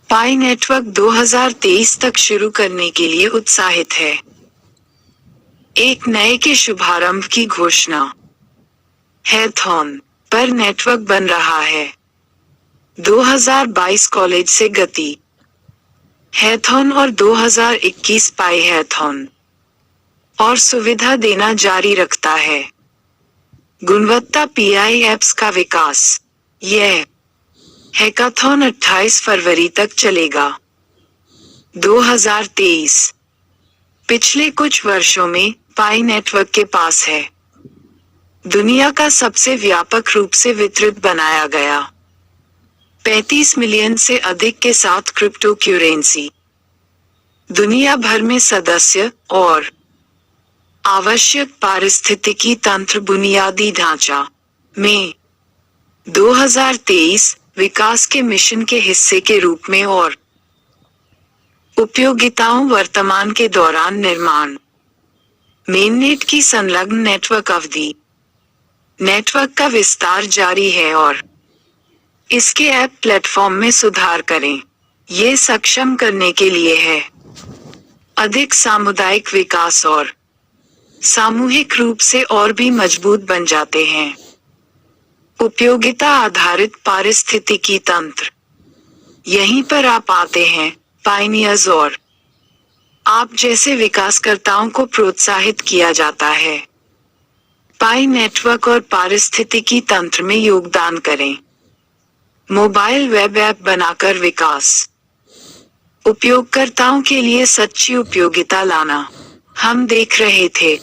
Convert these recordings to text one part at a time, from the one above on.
पाई network 2023 तक शुरू करने के लिए उत्साहित है। एक नए के शुभारंभ की घोषणा। हैथॉन पर नेटवर्क बन रहा है। 2022 कॉलेज से गति। हैथॉन और 2021 पाई हैथॉन और सुविधा देना जारी रखता है। गुणवत्ता पीआई ऐप्स का विकास। यह हैकाथॉन 28 फरवरी तक चलेगा। 2023 पिछले कुछ वर्षों में पाई नेटवर्क के पास है दुनिया का सबसे व्यापक रूप से वितरित बनाया गया 35 मिलियन से अधिक के साथ क्रिप्टो करेंसी। दुनिया भर में सदस्य और आवश्यक पारिस्थितिकी तंत्र बुनियादी ढांचा में 2023 विकास के मिशन के हिस्से के रूप में और उपयोगिताओं वर्तमान के दौरान निर्माण। मेननेट की संलग्न नेटवर्क अवधि। नेटवर्क का विस्तार जारी है और इसके ऐप प्लेटफॉर्म में सुधार करें। ये सक्षम करने के लिए है अधिक सामुदायिक विकास और सामूहिक रूप से और भी मजबूत बन जाते हैं। उपयोगिता आधारित पारिस्थितिकी तंत्र। यहीं पर आप आते हैं पायनियर्स और आप जैसे विकासकर्ताओं को प्रोत्साहित किया जाता है। पाई नेटवर्क और पारिस्थितिकी तंत्र में योगदान करें। मोबाइल वेब ऐप बनाकर विकास। उपयोगकर्ताओं के लिए सच्ची उपयोगिता लाना। हम देख रहे थे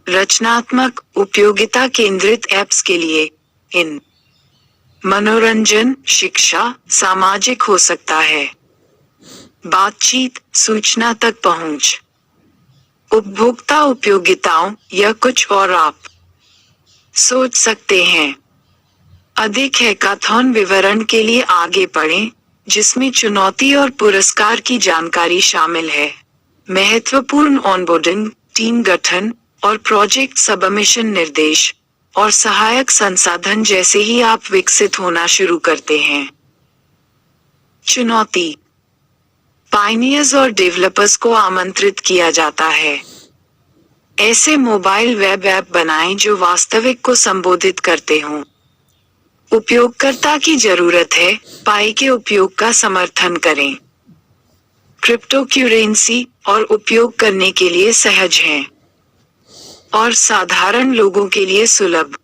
रचनात्मक उपयोगिता केंद्रित ऐप्स के लिए इन मनोरंजन, शिक्षा, सामाजिक हो सकता है। बातचीत, सूचना तक पहुंच, उपभोक्ता उपयोगिताओं या कुछ और आप सोच सकते हैं। अधिक हैकाथॉन विवरण के लिए आगे पढ़ें, जिसमें चुनौती और पुरस्कार की जानकारी शामिल है। महत्वपूर्ण ऑनबोर्डिंग, टीम गठन और प्रोजेक्ट सबमिशन निर्देश और सहायक संसाधन जैसे ही आप विकसित होना शुरू करते हैं। चुनौती। पायनियर्स और डेवलपर्स को आमंत्रित किया जाता है। ऐसे मोबाइल वेब ऐप बनाएं जो वास्तविक को संबोधित करते हों। उपयोगकर्ता की जरूरत है, पाई के उपयोग का समर्थन करें। क्रिप्टो करेंसी और उपयोग करने के लिए सहज हैं और साधारण लोगों के लिए सुलभ।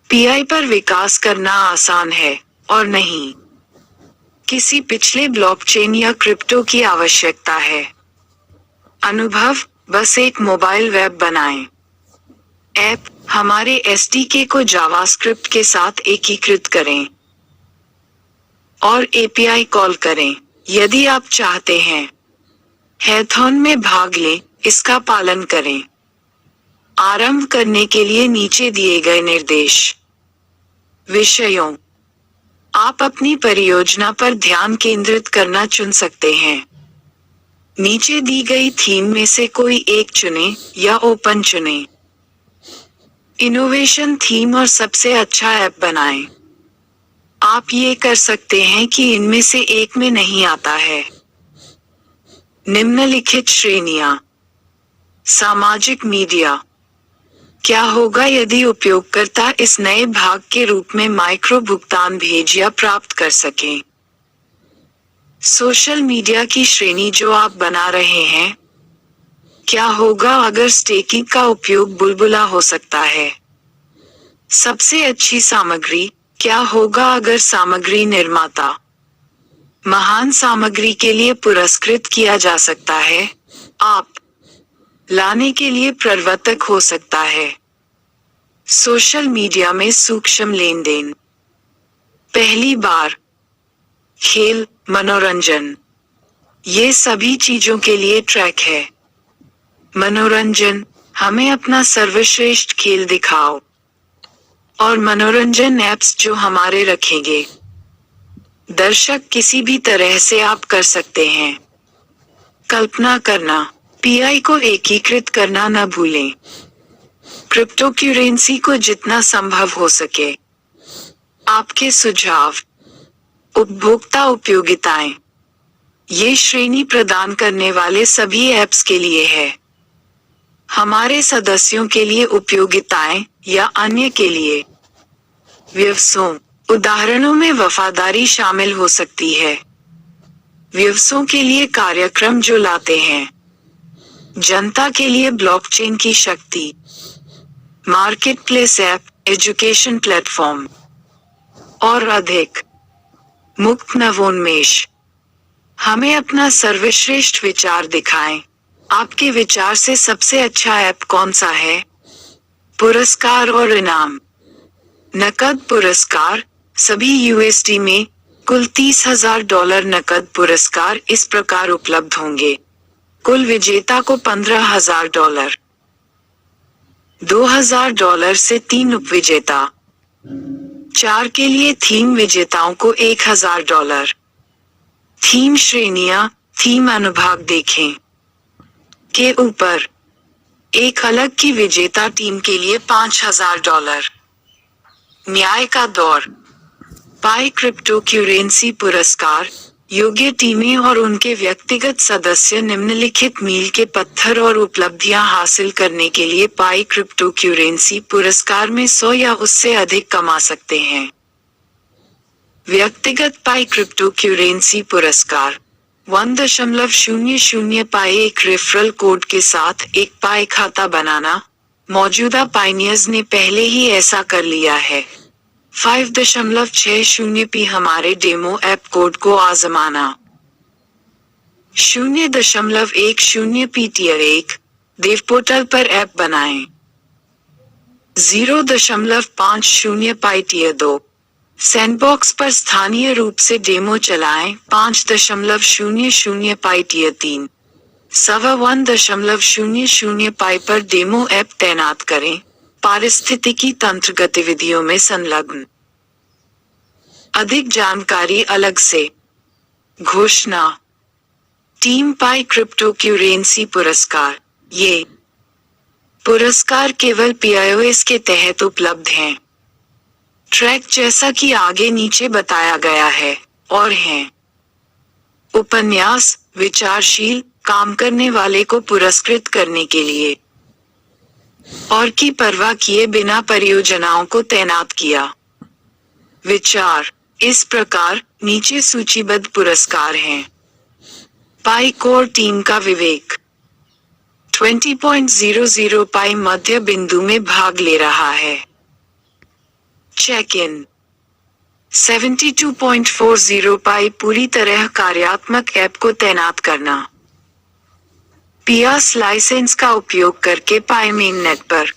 पीआई पर विकास करना आसान है और नहीं किसी पिछले ब्लॉकचेन या क्रिप्टो की आवश्यकता है। अनुभव, बस एक मोबाइल वेब बनाएं। ऐप, हमारे एसडीके को जावास्क्रिप्ट के साथ एकीकृत करें और एपीआई कॉल करें। यदि आप चाहते हैं हैथॉन में भाग लें, इसका पालन करें। आरंभ करने के लिए नीचे दिए गए निर्देश। विषयों। आप अपनी परियोजना पर ध्यान केंद्रित करना चुन सकते हैं। नीचे दी गई थीम में से कोई एक चुनें या ओपन चुनें। इनोवेशन थीम और सबसे अच्छा ऐप बनाएं। आप ये कर सकते हैं कि इनमें से एक में नहीं आता है। निम्नलिखित श्रेणियां। सामाजिक मीडिया। क्या होगा यदि उपयोगकर्ता इस नए भाग के रूप में माइक्रो भुगतान भेज या प्राप्त कर सकें? सोशल मीडिया की श्रेणी जो आप बना रहे हैं। क्या होगा अगर स्टेकिंग का उपयोग बुलबुला हो सकता है? सबसे अच्छी सामग्री। क्या होगा अगर सामग्री निर्माता महान सामग्री के लिए पुरस्कृत किया जा सकता है? आप लाने के लिए प्रवर्तक हो सकता है। सोशल मीडिया में सूक्ष्म लेन देन। पहली बार। खेल, मनोरंजन। ये सभी चीजों के लिए ट्रैक है। मनोरंजन, हमें अपना सर्वश्रेष्ठ खेल दिखाओ। और मनोरंजन ऐप्स जो हमारे रखेंगे। दर्शक किसी भी तरह से आप कर सकते हैं। कल्पना करना। पीआई को एकीकृत करना न भूलें। क्रिप्टो करेंसी को जितना संभव हो सके। आपके सुझाव। उपभोक्ता उपयोगिताएं। ये श्रेणी प्रदान करने वाले सभी ऐप्स के लिए है। हमारे सदस्यों के लिए उपयोगिताएं या अन्य के लिए। व्यवसायों, उदाहरणों में वफादारी शामिल हो सकती है। व्यवसायों के लिए कार्यक्रम जो लाते हैं। जनता के लिए ब्लॉकचेन की शक्ति। मार्केटप्लेस ऐप, एजुकेशन प्लेटफॉर्म और अधिक। मुक्त नवोन्मेष। हमें अपना सर्वश्रेष्ठ विचार दिखाएं। आपके विचार से सबसे अच्छा ऐप कौन सा है? पुरस्कार और इनाम। नकद पुरस्कार, सभी यूएसडी में कुल $30,000 नकद पुरस्कार इस प्रकार उपलब्ध होंगे। कुल विजेता को $15,000, $2,000 से 3 उपविजेता, 4 के लिए थीम विजेताओं को $1,000। थीम श्रेणियां, थीम अनुभाग देखें। के ऊपर एक अलग की विजेता टीम के लिए $5,000। न्याय का दौर। पाई क्रिप्टो करेंसी पुरस्कार। योग्य टीमें और उनके व्यक्तिगत सदस्य निम्नलिखित मील के पत्थर और उपलब्धियां हासिल करने के लिए पाई क्रिप्टो करेंसी पुरस्कार में 100 या उससे अधिक कमा सकते हैं। व्यक्तिगत पाई क्रिप्टो करेंसी पुरस्कार 1.00 पाई एक रेफरल कोड के साथ एक पाई खाता बनाना। मौजूदा पाइनियर्स ने पहले ही ऐसा कर लिया है। 5.60 पी हमारे डेमो ऐप कोड को आजमाना। 0.10 पी टियर 1 देव पोर्टल पर ऐप बनाएं। 0.50 पाई टियर 2 सैंडबॉक्स पर स्थानीय रूप से डेमो चलाएं। 5.00 पाई टियर 3 1.00 पाई पर डेमो ऐप तैनात करें। पारिस्थितिकी तंत्र गतिविधियों में संलग्न। अधिक जानकारी अलग से। घोषणा। टीम पाई क्रिप्टो करेंसी पुरस्कार। ये पुरस्कार केवल PIOS के तहत उपलब्ध हैं। ट्रैक जैसा कि आगे नीचे बताया गया है और हैं। उपन्यास, विचारशील, काम करने वाले को पुरस्कृत करने के लिए और की परवाह किए बिना परियोजनाओं को तैनात किया। विचार इस प्रकार नीचे सूचीबद्ध पुरस्कार हैं। पाई कोर टीम का विवेक 20.00 पाई मध्य बिंदु में भाग ले रहा है। चेक इन 72.40 पाई पूरी तरह कार्यात्मक ऐप को तैनात करना। पियास लाइसेंस का उपयोग करके पाई मेननेट पर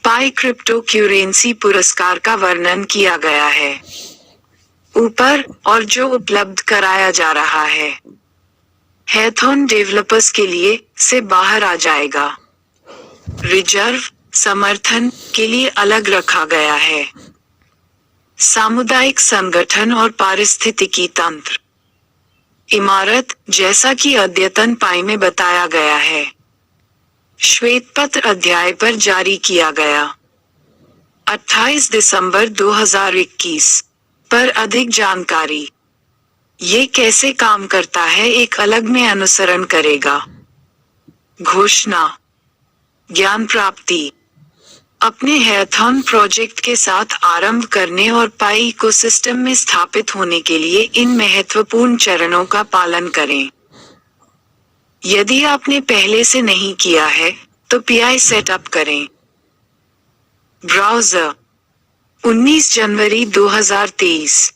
पाई क्रिप्टो करेंसी पुरस्कार का वर्णन किया गया है ऊपर, और जो उपलब्ध कराया जा रहा है हैथॉन डेवलपर्स के लिए से बाहर आ जाएगा। रिजर्व समर्थन के लिए अलग रखा गया है। सामुदायिक संगठन और पारिस्थितिकी तंत्र। इमारत जैसा कि अद्यतन पाई में बताया गया है। श्वेतपत्र अध्याय पर जारी किया गया 28 दिसंबर 2021 पर अधिक जानकारी। ये कैसे काम करता है एक अलग में अनुसरण करेगा। घोषणा। ज्ञान प्राप्ति। अपने हैथॉन प्रोजेक्ट के साथ आरंभ करने और पाई इकोसिस्टम में स्थापित होने के लिए इन महत्वपूर्ण चरणों का पालन करें। यदि आपने पहले से नहीं किया है तो PI सेटअप करें। ब्राउज़र 19 जनवरी 2023